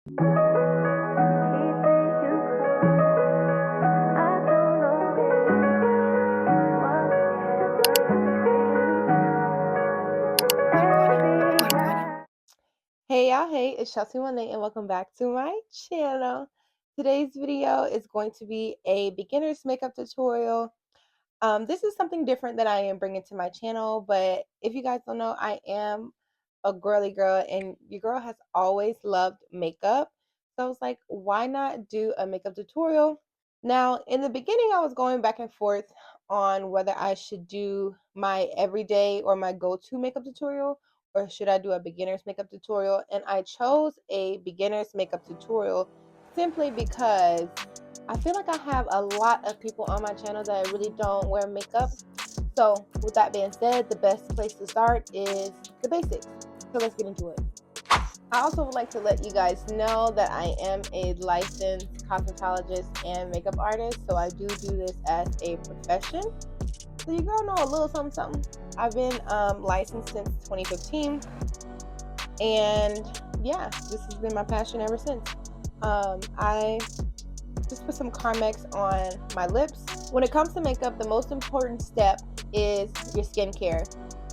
Hey y'all, hey, it's Chelsea Monet and welcome back to my channel. Today's video is going to be a beginner's makeup tutorial. This is something different that I am bringing to my channel, but if you guys don't know, I am a girly girl and your girl has always loved makeup. So I was like, why not do a makeup tutorial? Now, in the beginning, I was going back and forth on whether I should do my everyday or my go-to makeup tutorial, or should I do a beginner's makeup tutorial? And I chose a beginner's makeup tutorial simply because I feel like I have a lot of people on my channel that really don't wear makeup. So with that being said, the best place to start is the basics. So let's get into it. I also would like to let you guys know that I am a licensed cosmetologist and makeup artist. So I do this as a profession. So you girl know a little something something. I've been licensed since 2015. And yeah, this has been my passion ever since. I just put some Carmex on my lips. When it comes to makeup, the most important step is your skincare.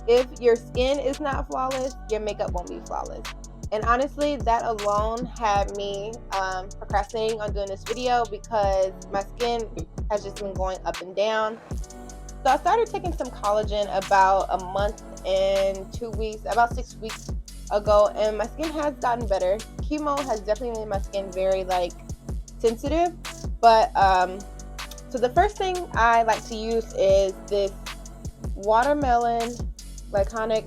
If your skin is not flawless, your makeup won't be flawless. And honestly, that alone had me procrastinating on doing this video because my skin has just been going up and down. So I started taking some collagen about a month and 2 weeks, about 6 weeks ago, and my skin has gotten better. Chemo has definitely made my skin very sensitive, but so the first thing I like to use is this watermelon glyconic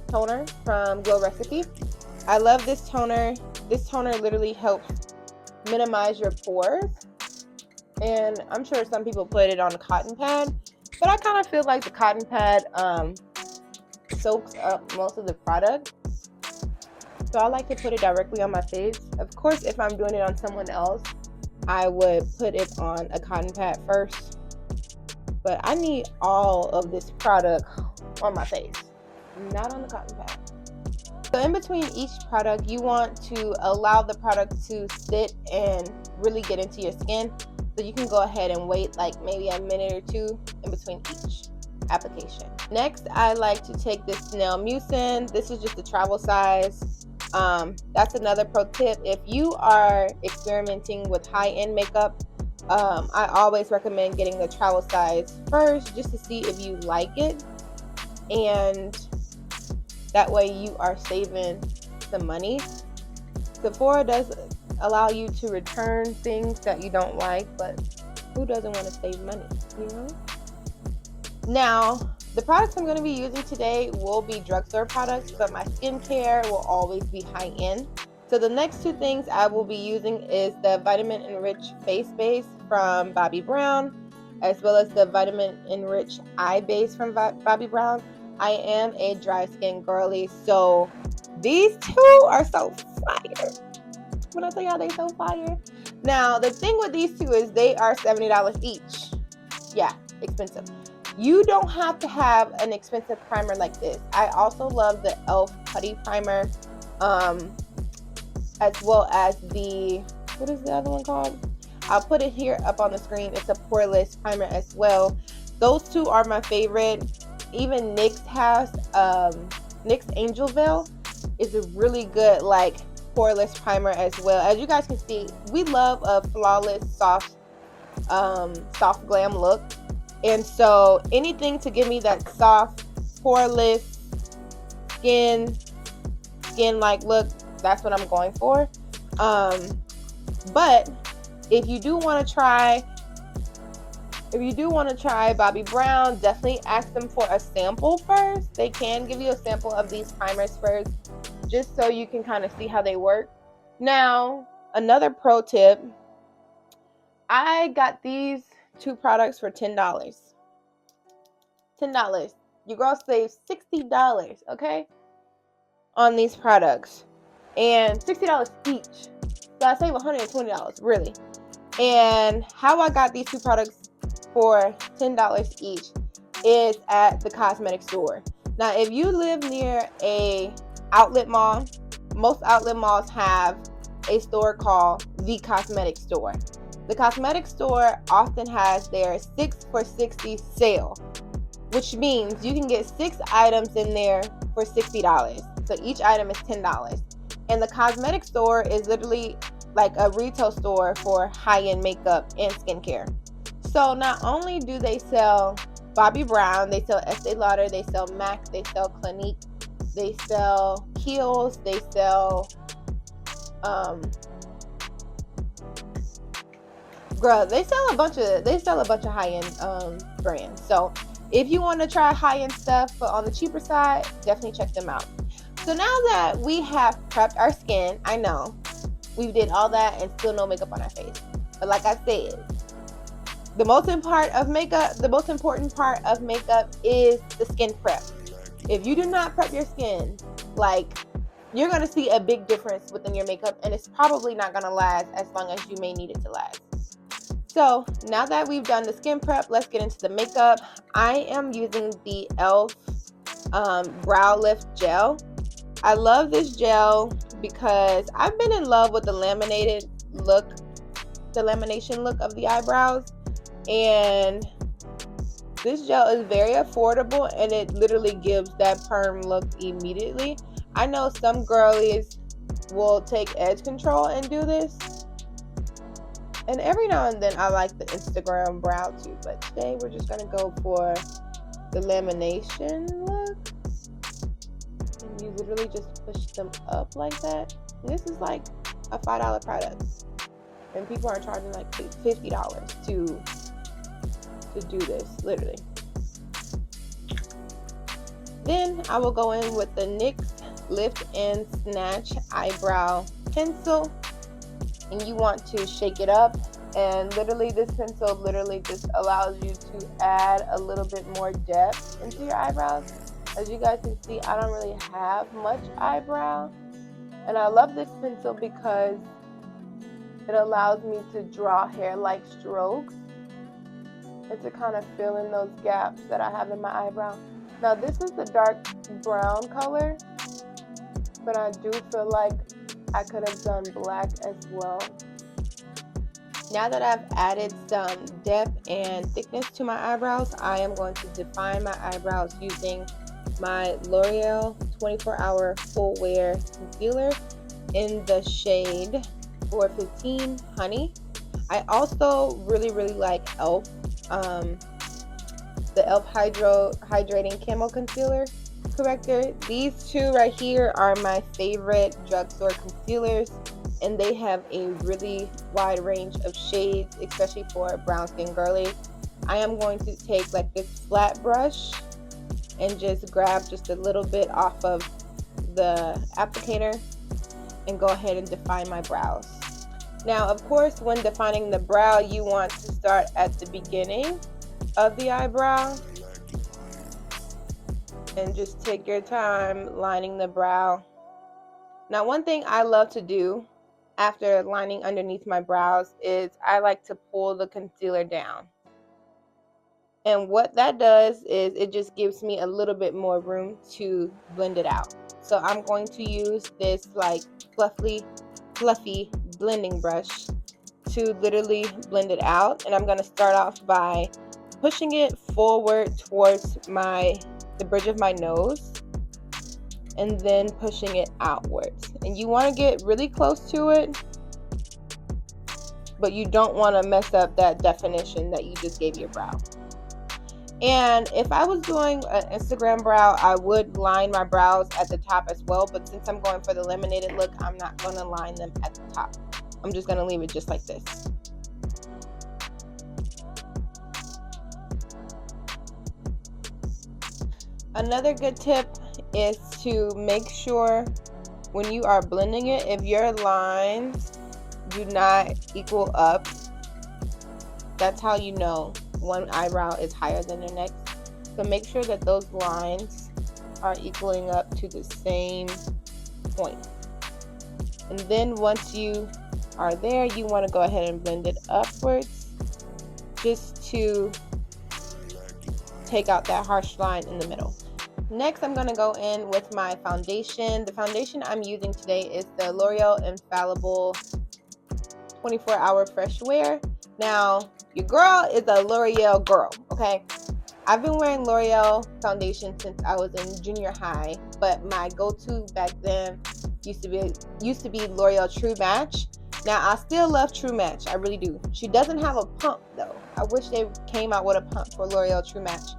toner from Glow Recipe. I love this toner. This toner literally helps minimize your pores, and I'm sure some people put it on a cotton pad, but I kind of feel like the cotton pad soaks up most of the product. So I like to put it directly on my face. Of course, if I'm doing it on someone else, I would put it on a cotton pad first. But I need all of this product on my face, not on the cotton pad. So in between each product, you want to allow the product to sit and really get into your skin. So you can go ahead and wait like maybe a minute or two in between each application. Next, I like to take this Snail Mucin. This is just a travel size. That's another pro tip. If you are experimenting with high-end makeup, I always recommend getting the travel size first just to see if you like it, and that way you are saving some money. Sephora does allow you to return things that you don't like, but who doesn't want to save money, you know? Now, the products I'm going to be using today will be drugstore products, but my skincare will always be high-end. So the next two things I will be using is the Vitamin Enrich Face Base from Bobbi Brown, as well as the Vitamin Enrich Eye Base from Bobbi Brown. I am a dry skin girly, so these two are so fire. When I tell y'all they so fire. Now, the thing with these two is they are $70 each. Yeah, expensive. You don't have to have an expensive primer like this. I also love the e.l.f. Putty Primer, as well as the, what is the other one called? I'll put it here up on the screen. It's a poreless primer as well. Those two are my favorite. Even NYX has, NYX Angel Veil is a really good poreless primer as well. As you guys can see, we love a flawless, soft glam look. And so anything to give me that soft, poreless, skin-like look, that's what I'm going for. But if you do want to try Bobbi Brown, definitely ask them for a sample first. They can give you a sample of these primers first, just so you can kind of see how they work. Now, another pro tip, I got these two products for $10. $10. Your girl saved $60, okay, on these products. And $60 each. So I save $120, really. And how I got these two products for $10 each is at the cosmetic store. Now, if you live near a outlet mall, most outlet malls have a store called the Cosmetic Store. The Cosmetic Store often has their 6 for $60 sale, which means you can get 6 items in there for $60. So each item is $10. And the Cosmetic Store is literally like a retail store for high-end makeup and skincare. So not only do they sell Bobbi Brown, they sell Estee Lauder, they sell MAC, they sell Clinique, they sell Kiehl's, they sell they sell a bunch of high-end brands. So if you want to try high-end stuff but on the cheaper side, definitely check them out. So now that we have prepped our skin, I know we did all that and still no makeup on our face. But like I said, the most important part of makeup is the skin prep. If you do not prep your skin, like, you're going to see a big difference within your makeup, and it's probably not going to last as long as you may need it to last. So now that we've done the skin prep, let's get into the makeup. I am using the e.l.f. Brow Lift Gel. I love this gel because I've been in love with the lamination look of the eyebrows, and this gel is very affordable and it literally gives that perm look immediately. I know some girlies will take edge control and do this, and every now and then I like the Instagram brow too, but today we're just gonna go for the lamination look. And you literally just push them up like that. And this is like a $5 product, and people are charging like $50 to do this, literally. Then I will go in with the NYX Lift and Snatch Eyebrow Pencil, and you want to shake it up, and literally this pencil literally just allows you to add a little bit more depth into your eyebrows. As you guys can see, I don't really have much eyebrow, and I love this pencil because it allows me to draw hair-like strokes and to kind of fill in those gaps that I have in my eyebrow. Now this is the dark brown color, but I do feel like I could have done black as well. Now that I've added some depth and thickness to my eyebrows, I am going to define my eyebrows using my L'Oreal 24-Hour Full Wear Concealer in the shade 415 Honey. I also really like e.l.f. The e.l.f. Hydrating Camo Concealer Corrector. These two right here are my favorite drugstore concealers, and they have a really wide range of shades, especially for brown skin girlies. I am going to take like this flat brush and just grab just a little bit off of the applicator and go ahead and define my brows. Now, of course, when defining the brow, you want to start at the beginning of the eyebrow and just take your time lining the brow. Now, one thing I love to do after lining underneath my brows is I like to pull the concealer down. And what that does is it just gives me a little bit more room to blend it out. So I'm going to use this like fluffy blending brush to literally blend it out. And I'm going to start off by pushing it forward towards the bridge of my nose and then pushing it outwards. And you want to get really close to it, but you don't want to mess up that definition that you just gave your brow. And if I was doing an Instagram brow, I would line my brows at the top as well, but since I'm going for the laminated look, I'm not going to line them at the top. I'm just going to leave it just like this. Another good tip is to make sure when you are blending it, if your lines do not equal up, that's how you know one eyebrow is higher than the next. So make sure that those lines are equaling up to the same point. And then once you are there, you want to go ahead and blend it upwards just to take out that harsh line in the middle. Next, I'm going to go in with my foundation. The foundation I'm using today is the L'Oreal Infallible 24-Hour Fresh Wear. Now, your girl is a L'Oreal girl, okay? I've been wearing L'Oreal foundation since I was in junior high, but my go-to back then used to be L'Oreal True Match. Now, I still love True Match. I really do. She doesn't have a pump, though. I wish they came out with a pump for L'Oreal True Match.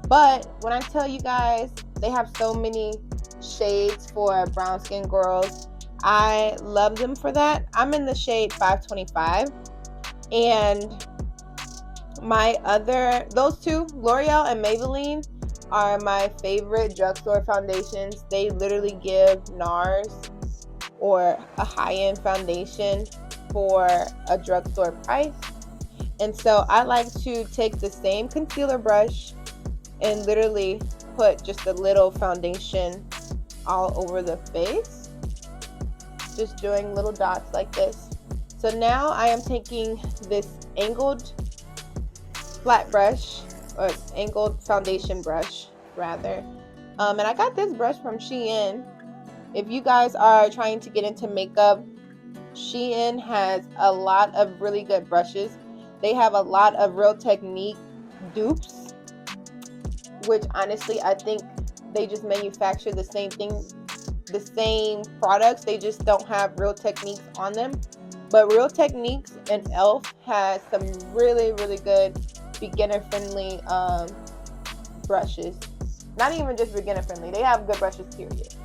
But when I tell you guys, they have so many shades for brown skin girls. I love them for that. I'm in the shade 525. And those two, L'Oreal and Maybelline, are my favorite drugstore foundations. They literally give NARS or a high-end foundation for a drugstore price. And so I like to take the same concealer brush and literally put just a little foundation all over the face, just doing little dots like this. So now I am taking this angled flat brush, or angled foundation brush rather, and I got this brush from Shein. If you guys are trying to get into makeup, Shein has a lot of really good brushes. They have a lot of Real Technique dupes, which honestly I think they just manufacture the same thing, the same products, they just don't have Real Techniques on them. But Real Techniques and ELF has some really good beginner friendly brushes. Not even just beginner friendly, they have good brushes, period.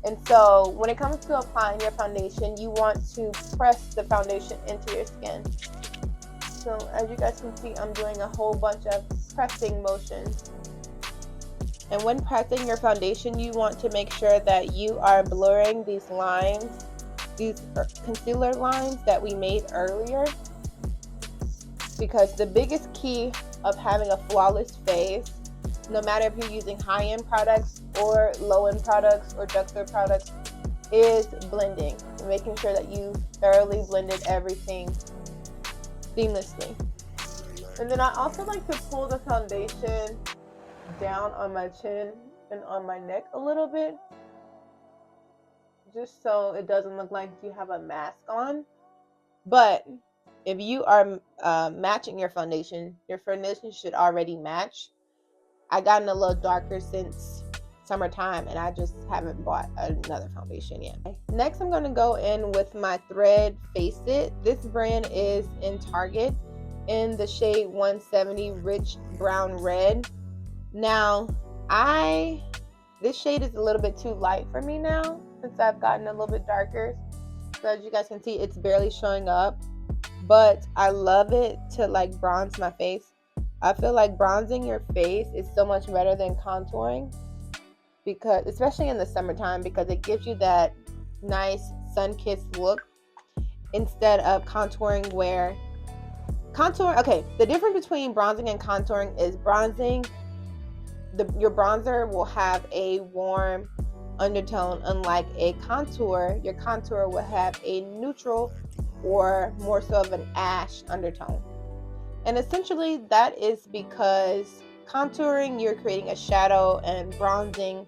And so when it comes to applying your foundation, you want to press the foundation into your skin. So as you guys can see, I'm doing a whole bunch of pressing motions. And when pressing your foundation, you want to make sure that you are blurring these lines, these concealer lines that we made earlier. Because the biggest key of having a flawless face, no matter if you're using high-end products or low-end products or drugstore products, is blending and making sure that you thoroughly blended everything seamlessly. And then I also like to pull the foundation down on my chin and on my neck a little bit, just so it doesn't look like you have a mask on. But if you are matching your foundation should already match. I gotten a little darker since summertime and I just haven't bought another foundation yet. Next, I'm going to go in with my Thread Face It. This brand is in Target in the shade 170 Rich Brown Red. Now, this shade is a little bit too light for me now since I've gotten a little bit darker. So as you guys can see, it's barely showing up, but I love it to like bronze my face. I feel like bronzing your face is so much better than contouring, because especially in the summertime, because it gives you that nice sun-kissed look instead of contouring okay, the difference between bronzing and contouring is bronzing, your bronzer will have a warm undertone, unlike a contour. Your contour will have a neutral or more so of an ash undertone. And essentially that is because contouring, you're creating a shadow, and bronzing,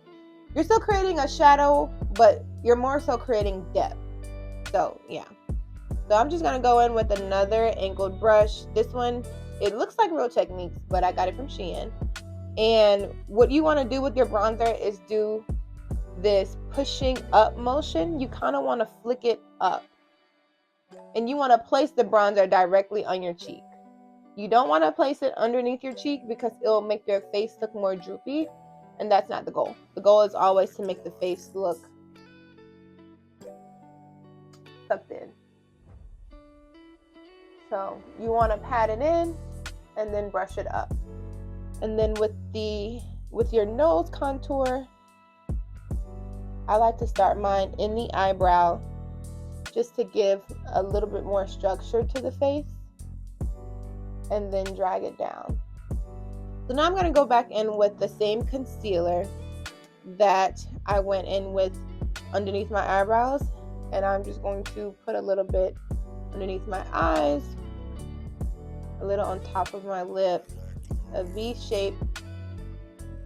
you're still creating a shadow, but you're more so creating depth. So yeah. So I'm just going to go in with another angled brush. This one, it looks like Real Techniques, but I got it from Shein. And what you want to do with your bronzer is do this pushing up motion. You kind of want to flick it up. And you want to place the bronzer directly on your cheek. You don't want to place it underneath your cheek because it'll make your face look more droopy. And that's not the goal. The goal is always to make the face look tucked in. So you want to pat it in and then brush it up. And then with your nose contour, I like to start mine in the eyebrow just to give a little bit more structure to the face, and then drag it down. So now I'm going to go back in with the same concealer that I went in with underneath my eyebrows, and I'm just going to put a little bit underneath my eyes, a little on top of my lip, a V shape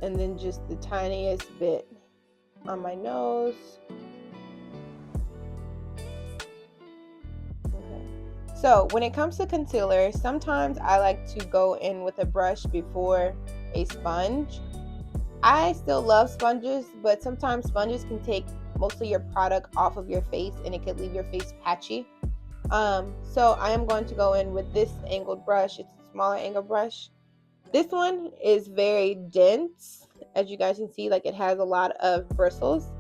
and then just the tiniest bit on my nose. Okay. So when it comes to concealer, sometimes I like to go in with a brush before a sponge. I still love sponges, but sometimes sponges can take most of your product off of your face and it could leave your face patchy. So I am going to go in with this angled brush. It's a smaller angled brush. This one is very dense, as you guys can see, like it has a lot of bristles.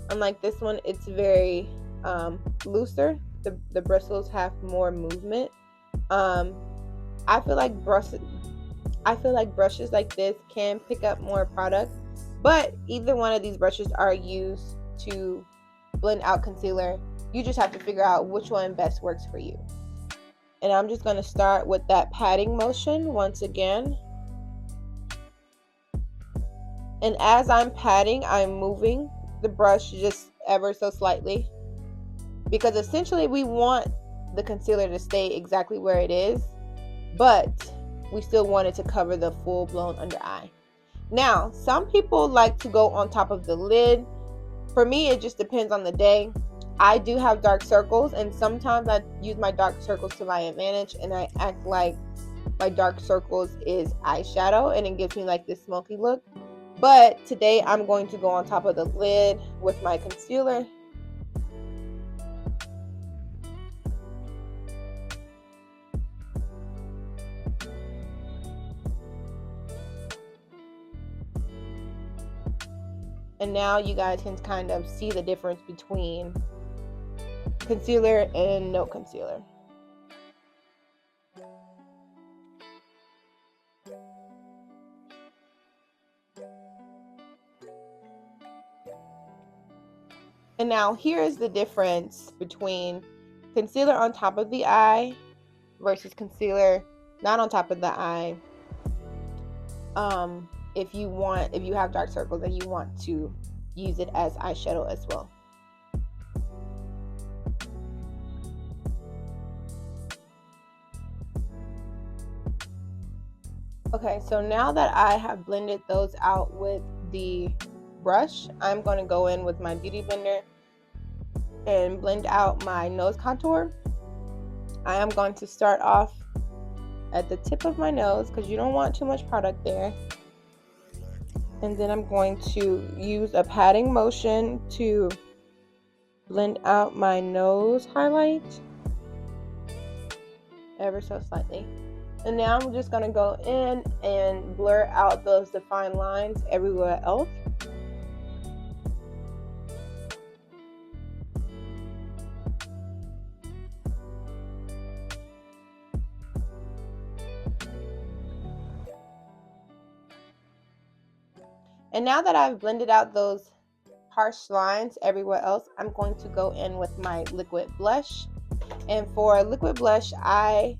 Unlike this one, it's very looser. The bristles have more movement. Um, I feel like brushes like this can pick up more product, but either one of these brushes are used to blend out concealer. You just have to figure out which one best works for you. And I'm just going to start with that patting motion once again. And as I'm patting, I'm moving the brush just ever so slightly, because essentially we want the concealer to stay exactly where it is, but we still want it to cover the full-blown under eye. Now, some people like to go on top of the lid. For me, it just depends on the day. I do have dark circles, and sometimes I use my dark circles to my advantage, and I act like my dark circles is eyeshadow, and it gives me like this smoky look. But today I'm going to go on top of the lid with my concealer. And now you guys can kind of see the difference between concealer and no concealer. And now here is the difference between concealer on top of the eye versus concealer not on top of the eye. If you have dark circles and you want to use it as eyeshadow as well. Okay, so now that I have blended those out with the brush, I'm going to go in with my beauty blender and blend out my nose contour. I am going to start off at the tip of my nose because you don't want too much product there. And then I'm going to use a patting motion to blend out my nose highlight ever so slightly. And now I'm just going to go in and blur out those defined lines everywhere else. And now that I've blended out those harsh lines everywhere else, I'm going to go in with my liquid blush. And for liquid blush, I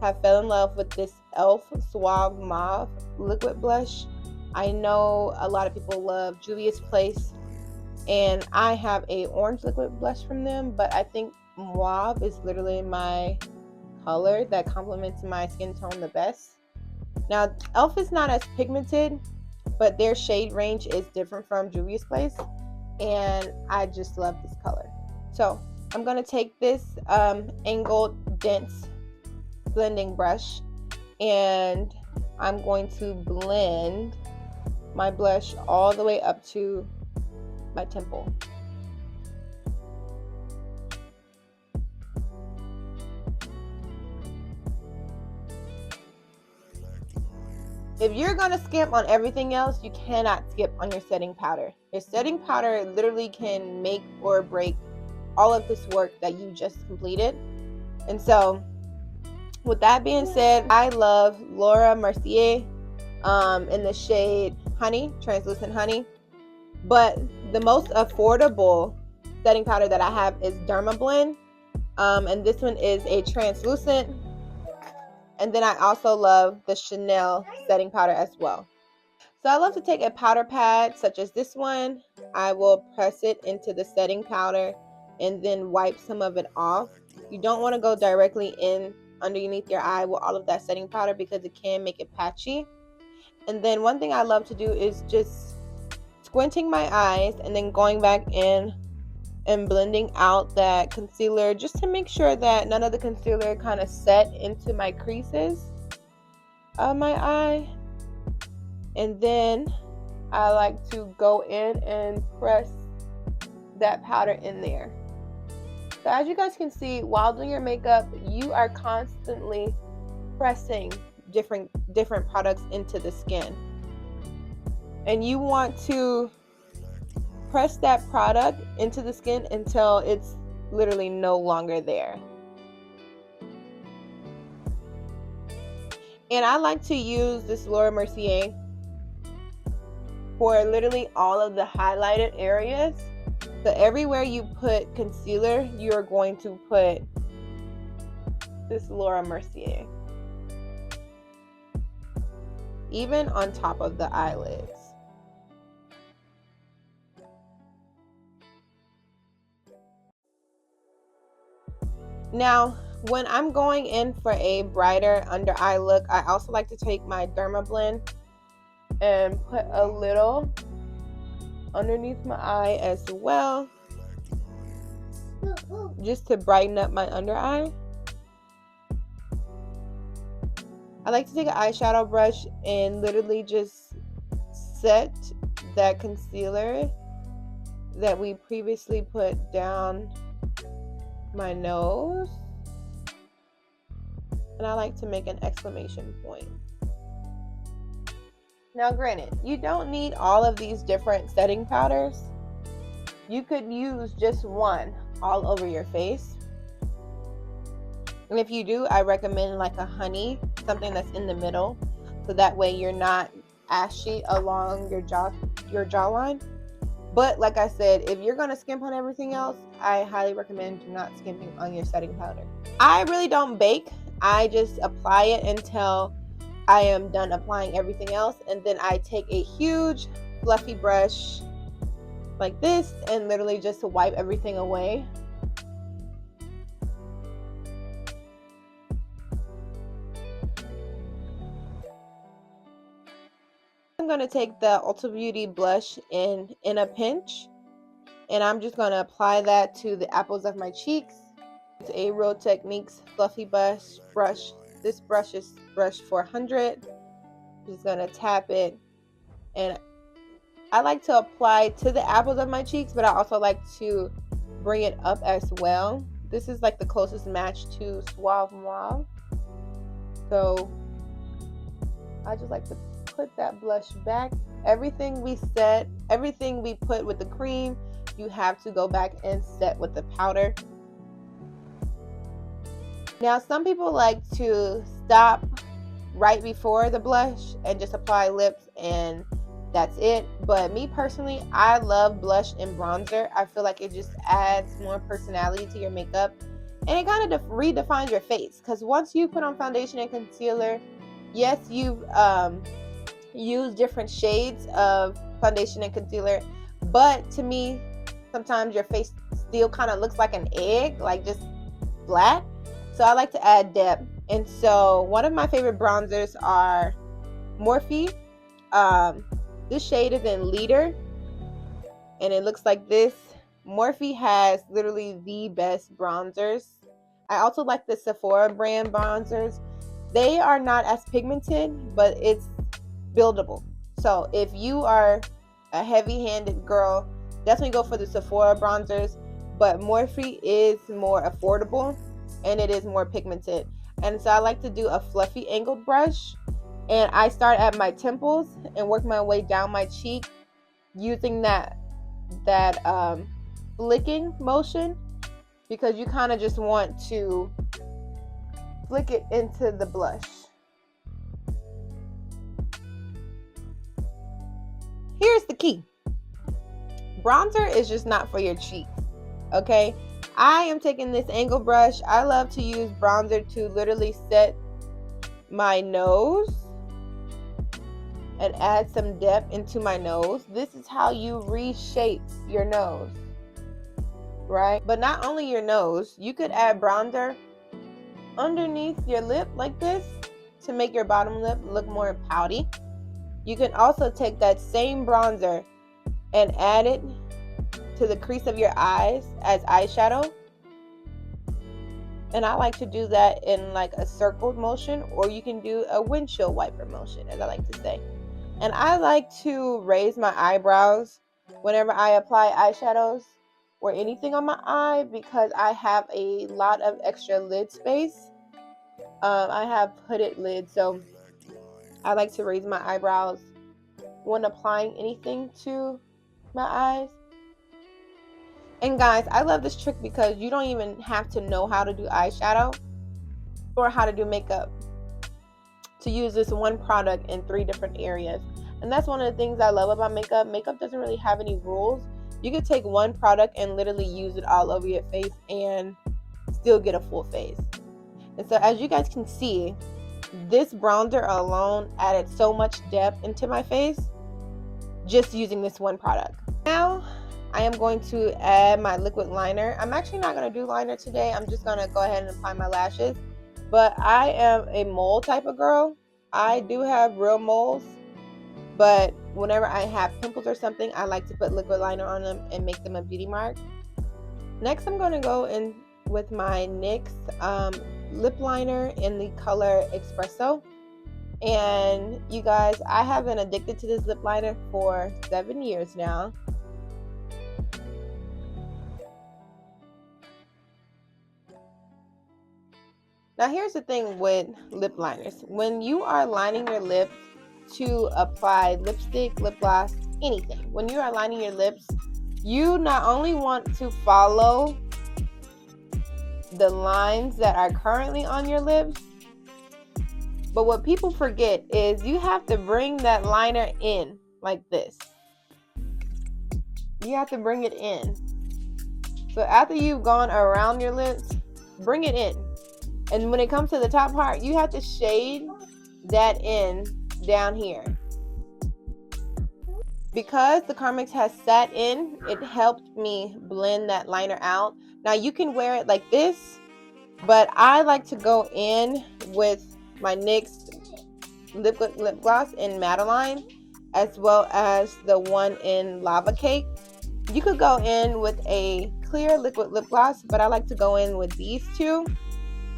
have fell in love with this e.l.f. Suave Mauve liquid blush. I know a lot of people love Juvia's Place, and I have a orange liquid blush from them, but I think Mauve is literally my color that complements my skin tone the best. Now, e.l.f. is not as pigmented, but their shade range is different from Juvia's Place, and I just love this color. So I'm going to take this angled dense blending brush, and I'm going to blend my blush all the way up to my temple. If you're going to skip on everything else, you cannot skip on your setting powder. Your setting powder literally can make or break all of this work that you just completed. And so, with that being said, I love Laura Mercier in the shade Honey, Translucent Honey. But the most affordable setting powder that I have is Dermablend. And this one is a translucent. And then I also love the Chanel setting powder as well. So I love to take a powder pad such as this one. I will press it into the setting powder and then wipe some of it off. You don't want to go directly in underneath your eye with all of that setting powder because it can make it patchy. And then one thing I love to do is just squinting my eyes and then going back in and blending out that concealer just to make sure that none of the concealer kind of set into my creases of my eye. And then I like to go in and press that powder in there. So as you guys can see, while doing your makeup, you are constantly pressing different products into the skin. And you want to press that product into the skin until it's literally no longer there. And I like to use this Laura Mercier for literally all of the highlighted areas. So everywhere you put concealer, you're going to put this Laura Mercier. Even on top of the eyelids. Now, when I'm going in for a brighter under eye look, I also like to take my Derma Blend and put a little underneath my eye as well, just to brighten up my under eye. I like to take an eyeshadow brush and literally just set that concealer that we previously put down my nose, and I like to make an exclamation point. Now granted, you don't need all of these different setting powders. You could use just one all over your face, and if you do, I recommend like a honey, something that's in the middle, so that way you're not ashy along your jawline. But like I said, if you're going to skimp on everything else, I highly recommend not skimping on your setting powder. I really don't bake. I just apply it until I am done applying everything else. And then I take a huge fluffy brush like this and literally just to wipe everything away. I'm going to take the Ulta Beauty blush in a pinch, and I'm just going to apply that to the apples of my cheeks. It's a Real Techniques fluffy brush. This brush is brush 400. I'm just going to tap it, and I like to apply to the apples of my cheeks, but I also like to bring it up as well. This is like the closest match to Suave Mauve. So I just like to put that blush back. Everything we put with the cream, you have to go back and set with the powder. Now some people like to stop right before the blush and just apply lips and that's it. But me personally, I love blush and bronzer. I feel like it just adds more personality to your makeup, and it kind of redefines your face, because once you put on foundation and concealer, yes, you've use different shades of foundation and concealer, but to me sometimes your face still kind of looks like an egg, like just flat. So I like to add depth, and so one of my favorite bronzers are Morphe. This shade is in Leader, and it looks like this. Morphe has literally the best bronzers. I also like the Sephora brand bronzers. They are not as pigmented, but it's buildable. So if you are a heavy-handed girl, definitely go for the Sephora bronzers. But Morphe is more affordable and it is more pigmented. And so I like to do a fluffy angled brush, and I start at my temples and work my way down my cheek using that flicking motion, because you kind of just want to flick it into the blush. Here's the key. Bronzer is just not for your cheeks, okay? I am taking this angle brush. I love to use bronzer to literally set my nose and add some depth into my nose. This is how you reshape your nose, right? But not only your nose, you could add bronzer underneath your lip like this to make your bottom lip look more pouty. You can also take that same bronzer and add it to the crease of your eyes as eyeshadow. And I like to do that in like a circled motion, or you can do a windshield wiper motion, as I like to say. And I like to raise my eyebrows whenever I apply eyeshadows or anything on my eye, because I have a lot of extra lid space. I have hooded lids, so I like to raise my eyebrows when applying anything to my eyes. And guys, I love this trick because you don't even have to know how to do eyeshadow or how to do makeup to use this one product in 3 different areas. And that's one of the things I love about makeup. Makeup doesn't really have any rules. You could take one product and literally use it all over your face and still get a full face. And so as you guys can see, this bronzer alone added so much depth into my face just using this one product. Now I am going to add my liquid liner. I'm actually not going to do liner today. I'm just going to go ahead and apply my lashes. But I am a mole type of girl. I do have real moles, but whenever I have pimples or something, I like to put liquid liner on them and make them a beauty mark. Next, I'm going to go in with my NYX lip liner in the color Espresso. And you guys, I have been addicted to this lip liner for 7 years now. Now here's the thing with lip liners. When you are lining your lips to apply lipstick, lip gloss, anything, when you are lining your lips, you not only want to follow the lines that are currently on your lips, but what people forget is you have to bring that liner in like this. You have to bring it in. So after you've gone around your lips, bring it in. And when it comes to the top part, you have to shade that in down here. Because the Carmex has sat in, it helped me blend that liner out. Now you can wear it like this, but I like to go in with my NYX lip gloss in Madeline, as well as the one in Lava Cake. You could go in with a clear liquid lip gloss, but I like to go in with these two,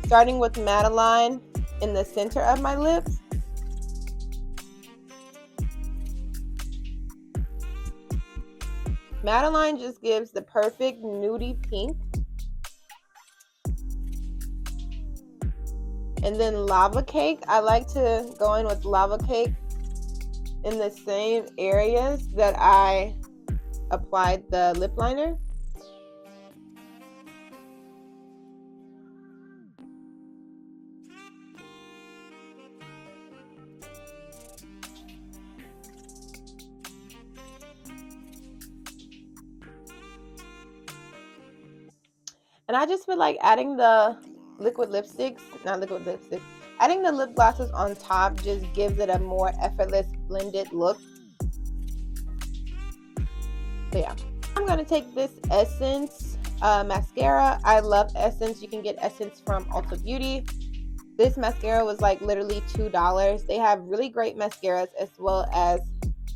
starting with Madeline in the center of my lips. Madeline just gives the perfect nudie pink. And then Lava Cake, I like to go in with Lava Cake in the same areas that I applied the lip liner. And I just feel like adding the adding the lip glosses on top just gives it a more effortless blended look. So yeah, I'm gonna take this Essence mascara. I love Essence. You can get Essence from Ulta Beauty. This mascara was like literally $2. They have really great mascaras as well as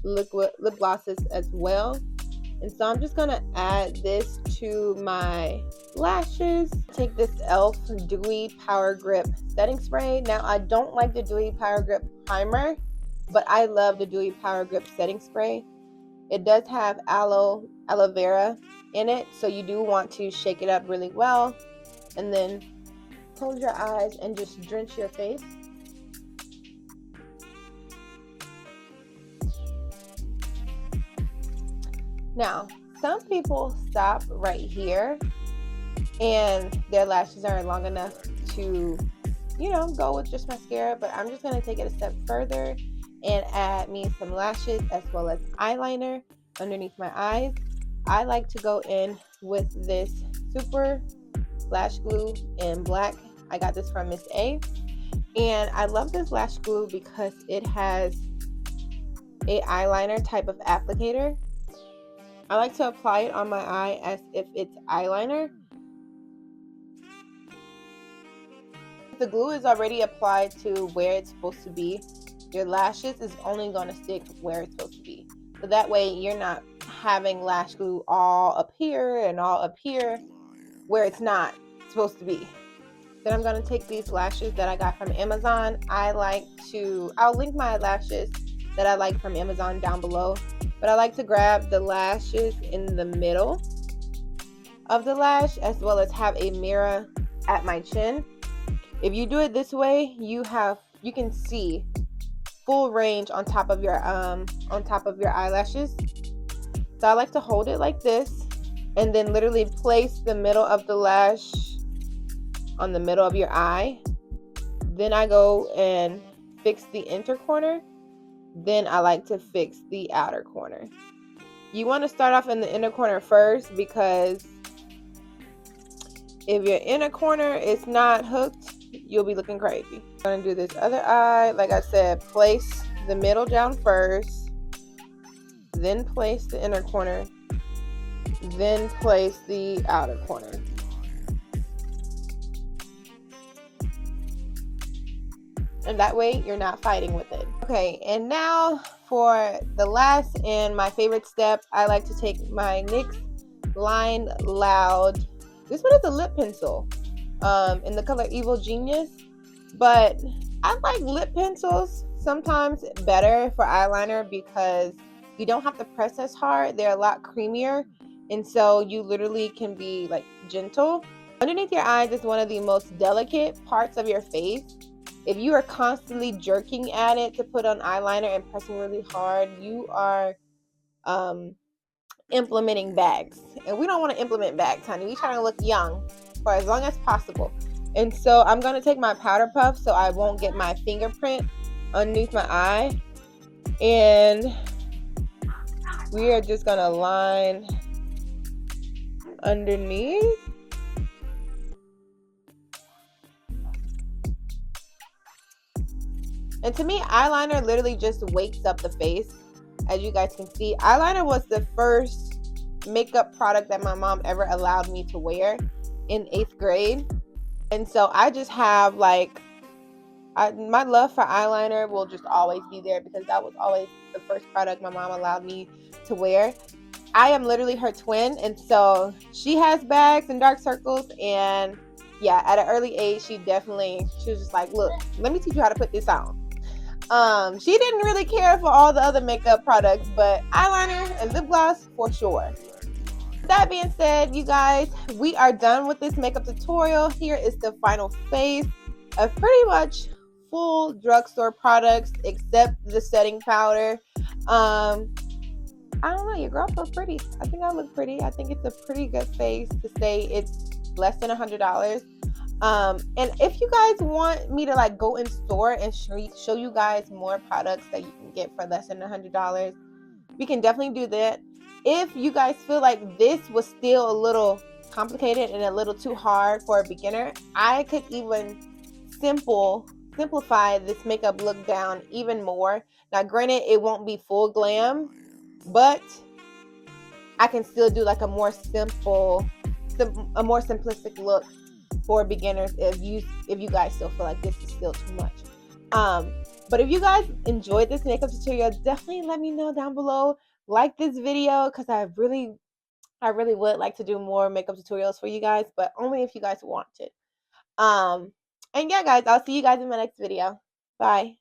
liquid lip glosses as well. And so I'm just gonna add this to my lashes. Take this e.l.f. Dewy Power Grip setting spray. Now I don't like the Dewy Power Grip primer, but I love the Dewy Power Grip setting spray. It does have aloe vera in it, so you do want to shake it up really well, and then close your eyes and just drench your face. Now, some people stop right here and their lashes aren't long enough to, go with just mascara, but I'm just going to take it a step further and add me some lashes as well as eyeliner underneath my eyes. I like to go in with this Super Lash Glue in black. I got this from Miss A. And I love this lash glue because it has a eyeliner type of applicator. I like to apply it on my eye as if it's eyeliner. The glue is already applied to where it's supposed to be. your lashes is only going to stick where it's supposed to be. So that way you're not having lash glue all up here and all up here where it's not supposed to be. Then I'm going to take these lashes that I got from Amazon. I'll link my lashes that I like from Amazon down below. But I like to grab the lashes in the middle of the lash as well as have a mirror at my chin. If you do it this way, you can see full range on top of your eyelashes. So I like to hold it like this and then literally place the middle of the lash on the middle of your eye. Then I go and fix the inner corner. Then I like to fix the outer corner. You want to start off in the inner corner first, because if your inner corner is not hooked, you'll be looking crazy. I'm going to do this other eye. Like I said, place the middle down first, then place the inner corner, then place the outer corner. And that way you're not fighting with it. Okay, and now for the last and my favorite step, I like to take my NYX Line Loud. This one is a lip pencil in the color Evil Genius. But I like lip pencils sometimes better for eyeliner because you don't have to press as hard. They're a lot creamier. And so you literally can be like gentle. Underneath your eyes is one of the most delicate parts of your face. If you are constantly jerking at it to put on eyeliner and pressing really hard, you are implementing bags. And we don't want to implement bags, honey. We trying to look young for as long as possible. And so I'm going to take my powder puff so I won't get my fingerprint underneath my eye. And we are just going to line underneath. And to me, eyeliner literally just wakes up the face. As you guys can see, eyeliner was the first makeup product that my mom ever allowed me to wear in 8th grade. And so I just have my love for eyeliner will just always be there because that was always the first product my mom allowed me to wear. I am literally her twin, and so she has bags and dark circles, and yeah, at an early age, she was just like, look, let me teach you how to put this on. She didn't really care for all the other makeup products, but eyeliner and lip gloss for sure. That being said, you guys, we are done with this makeup tutorial. Here is the final face of pretty much full drugstore products except the setting powder. I don't know, your girl feels pretty. I think I look pretty. I think it's a pretty good face to say it's less than $100. And if you guys want me to like go in store and show you guys more products that you can get for less than $100, we can definitely do that. If you guys feel like this was still a little complicated and a little too hard for a beginner, I could even simplify this makeup look down even more. Now granted, it won't be full glam, but I can still do like a more simplistic look for beginners if you guys still feel like this is still too much. But if you guys enjoyed this makeup tutorial, definitely let me know down below. Like this video because I really would like to do more makeup tutorials for you guys, but only if you guys want it. And yeah, guys, I'll see you guys in my next video. Bye.